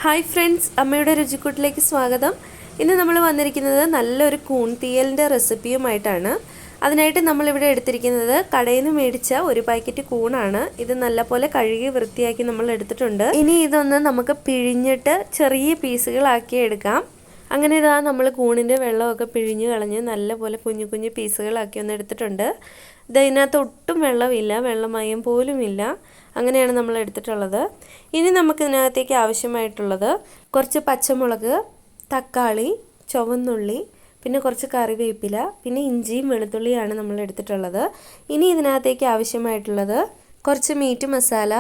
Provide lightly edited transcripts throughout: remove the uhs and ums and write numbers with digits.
Hi friends, അമ്മയുടെ രുചിക്കൂട്ടിലേക്ക് സ്വാഗതം. ഇന്ന് നമ്മൾ വന്നിരിക്കുന്നത് നല്ലൊരു കൂൺ തീയലിൻ്റെ റെസിപ്പിയുമായിട്ടാണ്. അതിനായിട്ട് നമ്മളിവിടെ എടുത്തിരിക്കുന്നത് കടയിൽ നിന്ന് മേടിച്ച ഒരു പാക്കറ്റ് കൂണാണ്. ഇത് നല്ലപോലെ കഴുകി വൃത്തിയാക്കി നമ്മൾ എടുത്തിട്ടുണ്ട്. ഇനി ഇതൊന്ന് നമുക്ക് പിഴിഞ്ഞിട്ട് ചെറിയ പീസുകളാക്കി എടുക്കാം. അങ്ങനെ ഇതാ നമ്മൾ കൂണിൻ്റെ വെള്ളമൊക്കെ പിഴിഞ്ഞ് കളഞ്ഞ് നല്ലപോലെ കുഞ്ഞു കുഞ്ഞു പീസുകളാക്കി ഒന്ന് എടുത്തിട്ടുണ്ട്. ഇതിനകത്ത് ഒട്ടും വെള്ളമില്ല, വെള്ളമയം പോലും ഇല്ല. അങ്ങനെയാണ് നമ്മൾ എടുത്തിട്ടുള്ളത്. ഇനി നമുക്കിതിനകത്തേക്ക് ആവശ്യമായിട്ടുള്ളത് കുറച്ച് പച്ചമുളക്, തക്കാളി, ചുവന്നുള്ളി, പിന്നെ കുറച്ച് കറിവേപ്പില, പിന്നെ ഇഞ്ചിയും വെളുത്തുള്ളിയാണ് നമ്മൾ എടുത്തിട്ടുള്ളത്. ഇനി ഇതിനകത്തേക്ക് ആവശ്യമായിട്ടുള്ളത് കുറച്ച് മീറ്റ് മസാല,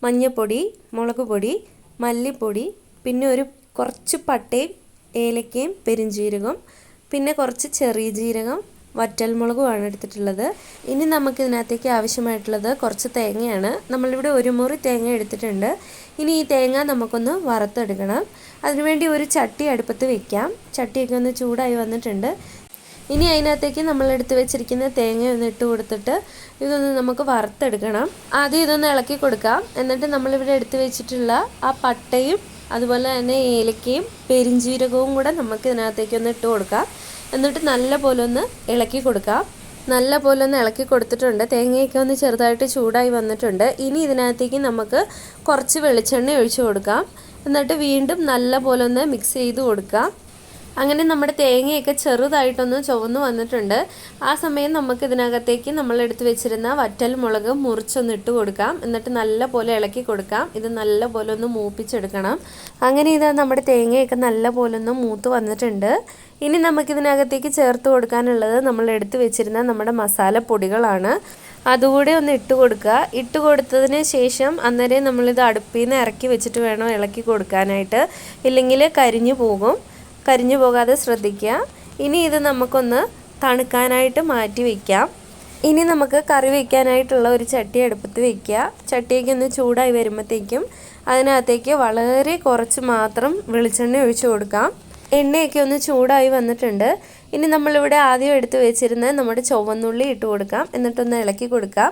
മഞ്ഞൾപ്പൊടി, മുളക് പൊടി, മല്ലിപ്പൊടി, പിന്നെ കുറച്ച് പട്ടയും ഏലക്കയും പെരുംജീരകം, പിന്നെ കുറച്ച് ചെറിയ ജീരകം, വറ്റൽമുളകുമാണ് എടുത്തിട്ടുള്ളത്. ഇനി നമുക്കിതിനകത്തേക്ക് ആവശ്യമായിട്ടുള്ളത് കുറച്ച് തേങ്ങയാണ്. നമ്മളിവിടെ ഒരു മുറി തേങ്ങ എടുത്തിട്ടുണ്ട്. ഇനി ഈ തേങ്ങ നമുക്കൊന്ന് വറുത്തെടുക്കണം. അതിനുവേണ്ടി ഒരു ചട്ടി അടുപ്പത്ത് വെക്കാം. ചട്ടിയൊക്കെ ഒന്ന് ചൂടായി വന്നിട്ടുണ്ട്. ഇനി അതിനകത്തേക്ക് നമ്മൾ എടുത്ത് വെച്ചിരിക്കുന്ന തേങ്ങ ഒന്ന് ഇട്ട് കൊടുത്തിട്ട് ഇതൊന്ന് നമുക്ക് വറുത്തെടുക്കണം. ആദ്യം ഇതൊന്ന് ഇളക്കി കൊടുക്കാം. എന്നിട്ട് നമ്മളിവിടെ എടുത്ത് വെച്ചിട്ടുള്ള ആ പട്ടയും അതുപോലെ തന്നെ ഏലക്കയും പെരുംജീരകവും കൂടെ നമുക്ക് ഇതിനകത്തേക്ക് ഒന്ന് ഇട്ട് കൊടുക്കാം. എന്നിട്ട് നല്ല പോലെ ഒന്ന് ഇളക്കി കൊടുക്കാം. നല്ല പോലെ ഒന്ന് ഇളക്കി കൊടുത്തിട്ടുണ്ട്. തേങ്ങയൊക്കെ ഒന്ന് ചെറുതായിട്ട് ചൂടായി വന്നിട്ടുണ്ട്. ഇനി ഇതിനകത്തേക്ക് നമുക്ക് കുറച്ച് വെളിച്ചെണ്ണ ഒഴിച്ചു കൊടുക്കാം. എന്നിട്ട് വീണ്ടും നല്ല പോലെ ഒന്ന് മിക്സ് ചെയ്ത് കൊടുക്കാം. അങ്ങനെ നമ്മുടെ തേങ്ങയൊക്കെ ചെറുതായിട്ടൊന്ന് ചുവന്ന് വന്നിട്ടുണ്ട്. ആ സമയം നമുക്ക് ഇതിനകത്തേക്ക് നമ്മൾ എടുത്ത് വെച്ചിരുന്ന വറ്റൽ മുളക് മുറിച്ചൊന്ന് ഇട്ട് കൊടുക്കാം. എന്നിട്ട് നല്ല പോലെ ഇളക്കി കൊടുക്കാം. ഇത് നല്ല പോലെ ഒന്ന് മൂപ്പിച്ചെടുക്കണം. അങ്ങനെ ഇത് നമ്മുടെ തേങ്ങയൊക്കെ നല്ല പോലെ ഒന്ന് മൂത്ത് വന്നിട്ടുണ്ട്. ഇനി നമുക്കിതിനകത്തേക്ക് ചേർത്ത് കൊടുക്കാനുള്ളത് നമ്മൾ എടുത്ത് വെച്ചിരുന്ന നമ്മുടെ മസാലപ്പൊടികളാണ്. അതുകൂടെ ഒന്ന് ഇട്ട് കൊടുക്കുക. ഇട്ട് കൊടുത്തതിന് ശേഷം അന്നേരം നമ്മളിത് അടുപ്പിൽ നിന്ന് ഇറക്കി വെച്ചിട്ട് വേണം ഇളക്കി കൊടുക്കാനായിട്ട്. ഇല്ലെങ്കിൽ കരിഞ്ഞു പോകും. കരിഞ്ഞു പോകാതെ ശ്രദ്ധിക്കുക. ഇനി ഇത് നമുക്കൊന്ന് തണുക്കാനായിട്ട് മാറ്റി വയ്ക്കാം. ഇനി നമുക്ക് കറി വയ്ക്കാനായിട്ടുള്ള ഒരു ചട്ടി അടുപ്പത്ത് വയ്ക്കുക. ചട്ടിയൊക്കെ ഒന്ന് ചൂടായി വരുമ്പോഴത്തേക്കും അതിനകത്തേക്ക് വളരെ കുറച്ച് മാത്രം വെളിച്ചെണ്ണ ഒഴിച്ചു കൊടുക്കാം. എണ്ണയൊക്കെ ഒന്ന് ചൂടായി വന്നിട്ടുണ്ട്. ഇനി നമ്മളിവിടെ ആദ്യം എടുത്ത് വെച്ചിരുന്ന നമ്മുടെ ചുവന്നുള്ളി ഇട്ട് കൊടുക്കാം. എന്നിട്ടൊന്ന് ഇളക്കി കൊടുക്കാം.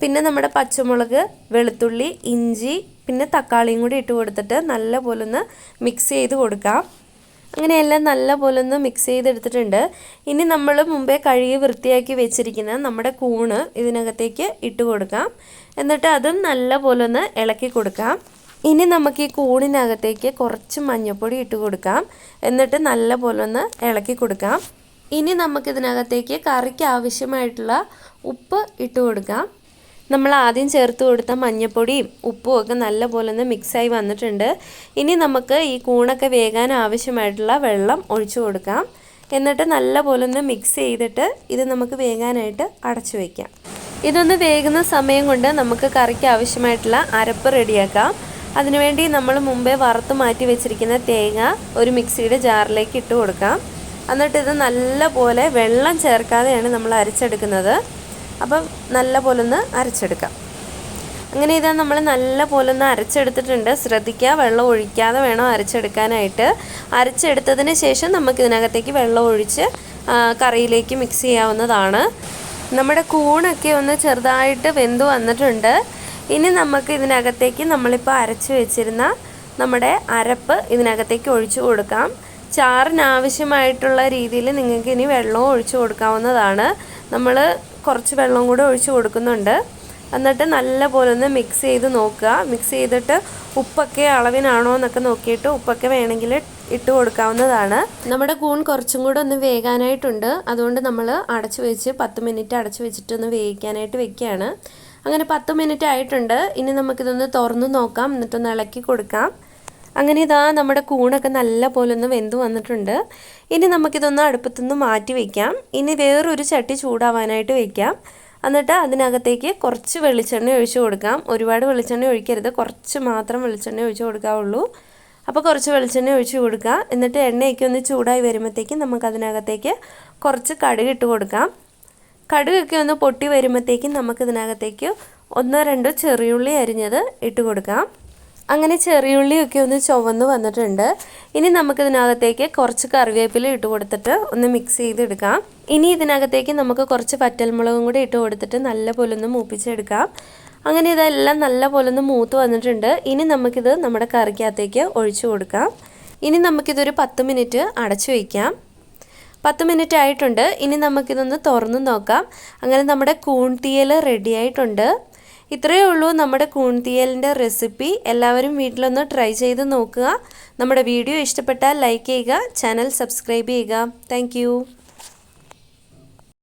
പിന്നെ നമ്മുടെ പച്ചമുളക്, വെളുത്തുള്ളി, ഇഞ്ചി, പിന്നെ തക്കാളിയും കൂടി ഇട്ട് കൊടുത്തിട്ട് നല്ല പോലെ ഒന്ന് മിക്സ് ചെയ്ത് കൊടുക്കാം. അങ്ങനെയെല്ലാം നല്ല പോലെ ഒന്ന് മിക്സ് ചെയ്തെടുത്തിട്ടുണ്ട്. ഇനി നമ്മൾ മുമ്പേ കഴുകി വൃത്തിയാക്കി വെച്ചിരിക്കുന്ന നമ്മുടെ കൂണ് ഇതിനകത്തേക്ക് ഇട്ട് കൊടുക്കാം. എന്നിട്ട് അതും നല്ല പോലെ ഒന്ന് ഇളക്കി കൊടുക്കാം. ഇനി നമുക്ക് ഈ കൂണിനകത്തേക്ക് കുറച്ച് മഞ്ഞൾപ്പൊടി ഇട്ട് കൊടുക്കാം. എന്നിട്ട് നല്ല പോലെ ഒന്ന് ഇളക്കി കൊടുക്കാം. ഇനി നമുക്കിതിനകത്തേക്ക് കറിക്ക് ആവശ്യമായിട്ടുള്ള ഉപ്പ് ഇട്ട് കൊടുക്കാം. നമ്മൾ ആദ്യം ചേർത്ത് കൊടുത്ത മഞ്ഞൾപ്പൊടിയും ഉപ്പും ഒക്കെ നല്ല പോലെ ഒന്ന് മിക്സായി വന്നിട്ടുണ്ട്. ഇനി നമുക്ക് ഈ കൂണൊക്കെ വേകാൻ ആവശ്യമായിട്ടുള്ള വെള്ളം ഒഴിച്ചു കൊടുക്കാം. എന്നിട്ട് നല്ല പോലെ ഒന്ന് മിക്സ് ചെയ്തിട്ട് ഇത് നമുക്ക് വേകാനായിട്ട് അടച്ചു വയ്ക്കാം. ഇതൊന്ന് വേകുന്ന സമയം കൊണ്ട് നമുക്ക് കറിക്ക് ആവശ്യമായിട്ടുള്ള അരപ്പ് റെഡിയാക്കാം. അതിനുവേണ്ടി നമ്മൾ മുമ്പേ വറുത്ത് മാറ്റി വെച്ചിരിക്കുന്ന തേങ്ങ ഒരു മിക്സിയുടെ ജാറിലേക്ക് ഇട്ട് കൊടുക്കാം. എന്നിട്ട് ഇത് നല്ല പോലെ വെള്ളം ചേർക്കാതെയാണ് നമ്മൾ അരച്ചെടുക്കുന്നത്. അപ്പം നല്ല പോലെ ഒന്ന് അരച്ചെടുക്കാം. അങ്ങനെ ഇതാ നമ്മൾ നല്ല പോലെ ഒന്ന് അരച്ചെടുത്തിട്ടുണ്ട്. ശ്രദ്ധിക്കുക, വെള്ളം ഒഴിക്കാതെ വേണം അരച്ചെടുക്കാനായിട്ട്. അരച്ചെടുത്തതിന് ശേഷം നമുക്കിതിനകത്തേക്ക് വെള്ളം ഒഴിച്ച് കറിയിലേക്ക് മിക്സ് ചെയ്യാവുന്നതാണ്. നമ്മുടെ കൂണൊക്കെ ഒന്ന് ചെറുതായിട്ട് വെന്ത് വന്നിട്ടുണ്ട്. ഇനി നമുക്ക് ഇതിനകത്തേക്ക് നമ്മളിപ്പോൾ അരച്ച് വെച്ചിരുന്ന നമ്മുടെ അരപ്പ് ഇതിനകത്തേക്ക് ഒഴിച്ചു കൊടുക്കാം. ചാറിനാവശ്യമായിട്ടുള്ള രീതിയിൽ നിങ്ങൾക്ക് ഇനി വെള്ളവും ഒഴിച്ചു കൊടുക്കാവുന്നതാണ്. നമ്മൾ കുറച്ച് വെള്ളം കൂടെ ഒഴിച്ച് കൊടുക്കുന്നുണ്ട്. എന്നിട്ട് നല്ല പോലെ ഒന്ന് മിക്സ് ചെയ്ത് നോക്കുക. മിക്സ് ചെയ്തിട്ട് ഉപ്പൊക്കെ അളവിനാണോ എന്നൊക്കെ നോക്കിയിട്ട് ഉപ്പൊക്കെ വേണമെങ്കിൽ ഇട്ട് കൊടുക്കാവുന്നതാണ്. നമ്മുടെ കൂൺ കുറച്ചും കൂടെ ഒന്ന് വേകാനായിട്ടുണ്ട്. അതുകൊണ്ട് നമ്മൾ അടച്ചു വെച്ച് 10 മിനിറ്റ് അടച്ചു വെച്ചിട്ടൊന്ന് വേവിക്കാനായിട്ട് വെക്കുകയാണ്. അങ്ങനെ 10 മിനിറ്റ് ആയിട്ടുണ്ട്. ഇനി നമുക്കിതൊന്ന് തുറന്ന് നോക്കാം. എന്നിട്ടൊന്ന് ഇളക്കി കൊടുക്കാം. അങ്ങനെ ഇതാ നമ്മുടെ കൂണൊക്കെ നല്ല പോലെ ഒന്ന് വെന്ത് വന്നിട്ടുണ്ട്. ഇനി നമുക്കിതൊന്ന് അടുപ്പത്തുനിന്ന് മാറ്റി വയ്ക്കാം. ഇനി വേറൊരു ചട്ടി ചൂടാവാനായിട്ട് വയ്ക്കാം. എന്നിട്ട് അതിനകത്തേക്ക് കുറച്ച് വെളിച്ചെണ്ണ ഒഴിച്ചു കൊടുക്കാം. ഒരുപാട് വെളിച്ചെണ്ണ ഒഴിക്കരുത്, കുറച്ച് മാത്രം വെളിച്ചെണ്ണ ഒഴിച്ചു കൊടുക്കാവുള്ളൂ. അപ്പോൾ കുറച്ച് വെളിച്ചെണ്ണ ഒഴിച്ചു കൊടുക്കുക. എന്നിട്ട് എണ്ണയൊക്കെ ഒന്ന് ചൂടായി വരുമ്പോഴത്തേക്കും നമുക്കതിനകത്തേക്ക് കുറച്ച് കടുക് ഇട്ട് കൊടുക്കാം. കടുകൊക്കെ ഒന്ന് പൊട്ടി വരുമ്പോഴത്തേക്കും നമുക്കിതിനകത്തേക്ക് 1-2 ചെറിയുള്ളി അരിഞ്ഞത് ഇട്ട് കൊടുക്കാം. അങ്ങനെ ചെറിയുള്ളിയൊക്കെ ഒന്ന് ചുവന്ന് വന്നിട്ടുണ്ട്. ഇനി നമുക്കിതിനകത്തേക്ക് കുറച്ച് കറിവേപ്പില ഇട്ട് കൊടുത്തിട്ട് ഒന്ന് മിക്സ് ചെയ്തെടുക്കാം. ഇനി ഇതിനകത്തേക്ക് നമുക്ക് കുറച്ച് വറ്റൽമുളകും കൂടി ഇട്ട് കൊടുത്തിട്ട് നല്ല പോലെ ഒന്ന് മൂപ്പിച്ചെടുക്കാം. അങ്ങനെ ഇതെല്ലാം നല്ലപോലെ ഒന്ന് മൂത്ത് വന്നിട്ടുണ്ട്. ഇനി നമുക്കിത് നമ്മുടെ കറിക്കകത്തേക്ക് ഒഴിച്ചു കൊടുക്കാം. ഇനി നമുക്കിതൊരു 10 മിനിറ്റ് അടച്ചു വയ്ക്കാം. 10 മിനിറ്റ് ആയിട്ടുണ്ട്. ഇനി നമുക്കിതൊന്ന് തുറന്ന് നോക്കാം. അങ്ങനെ നമ്മുടെ കൂൺ തീയൽ റെഡി ആയിട്ടുണ്ട്. ഇത്രയേ ഉള്ളൂ നമ്മുടെ കൂൺ തീയലിൻ്റെ റെസിപ്പി. എല്ലാവരും വീട്ടിലൊന്ന് ട്രൈ ചെയ്ത് നോക്കുക. നമ്മുടെ വീഡിയോ ഇഷ്ടപ്പെട്ടാൽ ലൈക്ക് ചെയ്യുക, ചാനൽ സബ്സ്ക്രൈബ് ചെയ്യുക. താങ്ക്